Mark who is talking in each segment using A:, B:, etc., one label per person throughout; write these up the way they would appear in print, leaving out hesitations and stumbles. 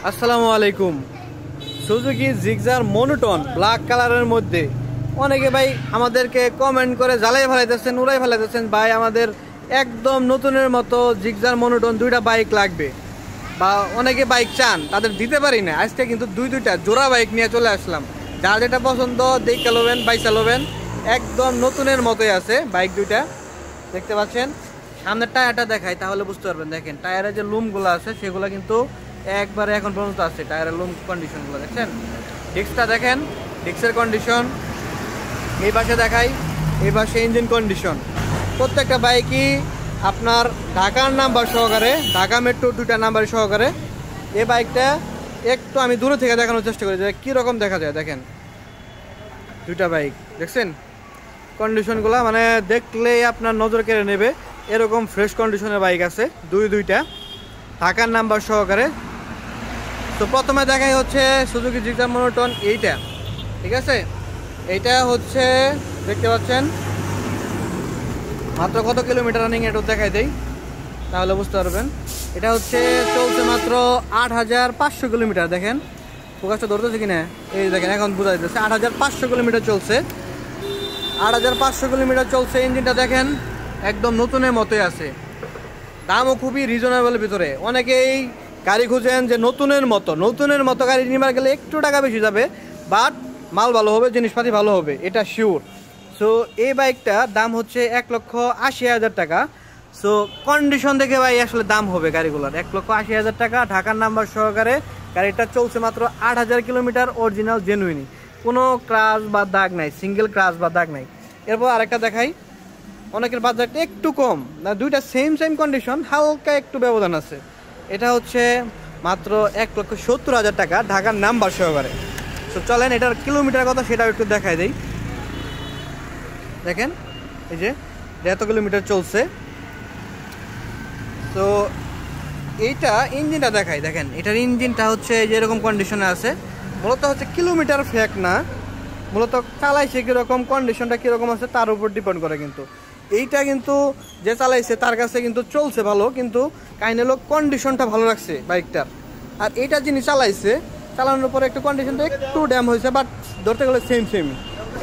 A: আসসালামু আলাইকুম। Suzuki Gixxer monotone black কালারের মধ্যে অনেকে ভাই আমাদেরকে কমেন্ট করে জ্বালাই ফেলাইতেছেন, উড়াই ফেলাইতেছেন ভাই আমাদের একদম নতুনের মতো জিক্সার মনোটন দুইটা বাইক লাগবে, বা অনেকে বাইক চান তাদের দিতে পারি না। আজকে কিন্তু দুইটা জোড়া বাইক নিয়ে চলে আসলাম। যার যেটা পছন্দ দেখে লবেন, বাইসা লবেন। একদম নতুনের মতোই আছে বাইক দুইটা, দেখতে পাচ্ছেন। সামনের টায়ারটা দেখাই তাহলে বুঝতে পারবেন। দেখেন টায়ারের যে লুমগুলো আছে সেগুলো কিন্তু একবারে এখন পর্যন্ত আছে। টায়ারের লুম কন্ডিশনগুলো দেখছেন। ডিস্কটা দেখেন, ডিস্কের কন্ডিশন। এই পাশে দেখাই, এই পাশে ইঞ্জিন কন্ডিশন। প্রত্যেকটা বাইকই আপনার ঢাকার নাম্বার সহকারে, ঢাকা মেট্রো দুইটা নাম্বার সহকারে। এই বাইকটা একটু আমি দূরে থেকে দেখানোর চেষ্টা করি যে কীরকম দেখা যায়। দেখেন দুইটা বাইক দেখছেন, কন্ডিশনগুলো মানে দেখলেই আপনার নজর কেড়ে নেবে। এরকম ফ্রেশ কন্ডিশনের বাইক আছে দুইটা ঢাকার নাম্বার সহকারে। তো প্রথমে দেখাই হচ্ছে সুজুকি জিক্সার মনোটন এইটা, ঠিক আছে। এইটা হচ্ছে দেখতে পাচ্ছেন মাত্র কত কিলোমিটার রানিং এটা দেখাই দেই তাহলে বুঝতে পারবেন। এটা হচ্ছে চলছে মাত্র 8500 কিলোমিটার। দেখেন ফোকাসটা ধরতেছে কিনা, এই দেখেন এখন বোঝা যাচ্ছে 8500 কিলোমিটার চলছে। 8500 কিলোমিটার চলছে। ইঞ্জিনটা দেখেন একদম নতুনের মতোই আছে। দামও খুবই রিজনেবলের ভিতরে। অনেকেই গাড়ি খুঁজেন যে নতুনের মতো গাড়ি নিবার গেলে একটু টাকা বেশি যাবে, বাট মাল ভালো হবে, জিনিসপাতি ভালো হবে, এটা শিওর। সো এই বাইকটার দাম হচ্ছে 1,80,000 টাকা। সো কন্ডিশন দেখে ভাই আসলে দাম হবে গাড়িগুলোর। 1,80,000 টাকা ঢাকার নাম্বার সহকারে। গাড়িটা চলছে মাত্র 8000 কিলোমিটার, অরিজিনাল জেনুইনি, কোনো ক্রাশ বা দাগ নাই, সিঙ্গেল ক্রাশ বা দাগ নাই। এরপর আরেকটা দেখাই, অনেকের বাজেট একটু কম না, দুইটা সেম কন্ডিশন, হালকা একটু ব্যবধান আছে। এটা হচ্ছে মাত্র 1,70,000 টাকা ঢাকার নাম্বার সহকারে। তো চলেন এটার কিলোমিটার কথা সেটাও একটু দেখাই দেই। দেখেন এই যে এত কিলোমিটার চলছে। তো এইটা ইঞ্জিনটা দেখাই। দেখেন এটার ইঞ্জিনটা হচ্ছে যেরকম কন্ডিশনে আছে, মূলত হচ্ছে কিলোমিটার ফ্যাক্ট না, মূলত চালাইছে কীরকম, কন্ডিশনটা কীরকম আছে তার উপর ডিপেন্ড করে। কিন্তু এইটা কিন্তু যে চালাইছে তার কাছে কিন্তু চলছে ভালো, কিন্তু কাহিনী লোক কন্ডিশনটা ভালো রাখছে বাইকটার। আর এইটা যিনি চালাইছে, চালানোর পরে একটু কন্ডিশনটা একটু ড্যাম হয়েছে, বাট ধরতে গেলে সেম।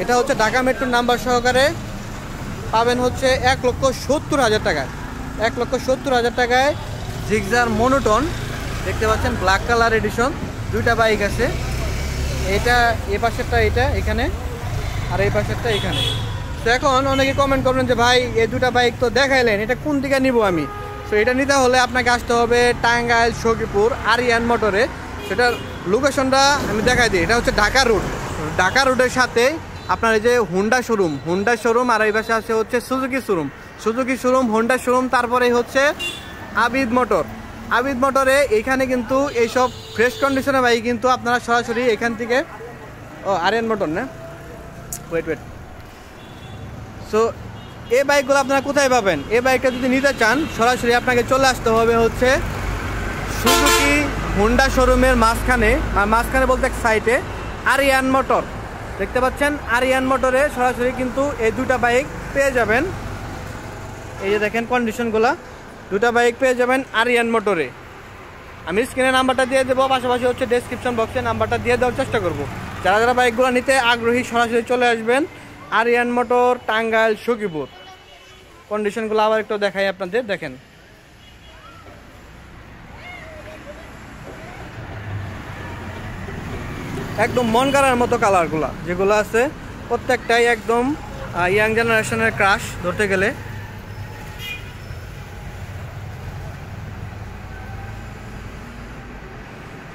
A: এটা হচ্ছে ঢাকা মেট্রোর নাম্বার সহকারে পাবেন হচ্ছে 1,70,000 টাকায়। 1,70,000 টাকায় জিক্সার মনোটন দেখতে পাচ্ছেন, ব্ল্যাক কালার এডিশন। দুইটা বাইক আছে, এটা এ পাশেরটা এটা এখানে, আর এই পাশেরটা এখানে। তো এখন অনেকে কমেন্ট করবেন যে ভাই এই দুটা বাইক তো দেখাইলেন, এটা কোন দিকে নিব আমি? তো এটা নিতে হলে আপনাকে আসতে হবে টাঙ্গাইল সখীপুর আরিয়ান মোটরে। সেটার লোকেশনটা আমি দেখাই দিই। এটা হচ্ছে ঢাকা রোডের সাথে আপনার এই যে হুন্ডা শোরুম, আর এই পাশে আছে হচ্ছে সুজুকি শোরুম, হোন্ডা শোরুম। তারপরে হচ্ছে আবিদ মোটরে। এইখানে কিন্তু এইসব ফ্রেশ কন্ডিশনের বাইক কিন্তু আপনারা সরাসরি এখান থেকে, আরিয়ান মোটর না, ওয়েট। সো এই বাইকগুলো আপনারা কোথায় পাবেন? এই বাইকটা যদি নিতে চান সরাসরি আপনাকে চলে আসতে হবে হচ্ছে সুজুকি হোন্ডা শোরুমের মাঝখানে বলতে এক সাইডে আরিয়ান মোটর দেখতে পাচ্ছেন। আরিয়ান মোটরে সরাসরি কিন্তু এই দুটা বাইক পেয়ে যাবেন। এই যে দেখেন কন্ডিশনগুলা, দুটা বাইক পেয়ে যাবেন আরিয়ান মোটরে। আমি স্ক্রিনে নাম্বারটা দিয়ে দেবো, পাশাপাশি হচ্ছে ডেসক্রিপশন বক্সে নাম্বারটা দিয়ে দেওয়ার চেষ্টা করবো। যারা বাইকগুলো নিতে আগ্রহী সরাসরি চলে আসবেন আরিয়ান মোটর, টাঙ্গাইল সখীপুর। কন্ডিশনগুলো আবার একটু দেখাই আপনাদের। দেখেন একদম মন কাড়ার মতো কালারগুলা যেগুলো আছে, প্রত্যেকটাই একদম ইয়াং জেনারেশনের ক্রাশ ধরতে গেলে।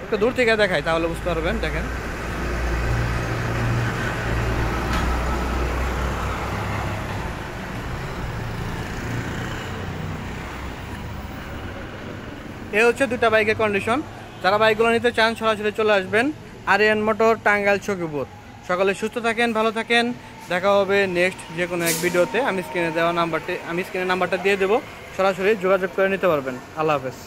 A: একটু দূর থেকে দেখাই তাহলে বুঝতে পারবেন। দেখেন এ হচ্ছে দুটা বাইকের কন্ডিশন। যারা বাইকগুলো নিতে চান সরাসরি চলে আসবেন আরিয়ান মোটর, টাঙ্গাইল সখীপুর। সকলে সুস্থ থাকেন, ভালো থাকেন। দেখা হবে নেক্সট যে কোনো এক ভিডিওতে। আমি স্ক্রিনে নাম্বারটা দিয়ে দেবো, সরাসরি যোগাযোগ করে নিতে পারবেন। আল্লাহ হাফেজ।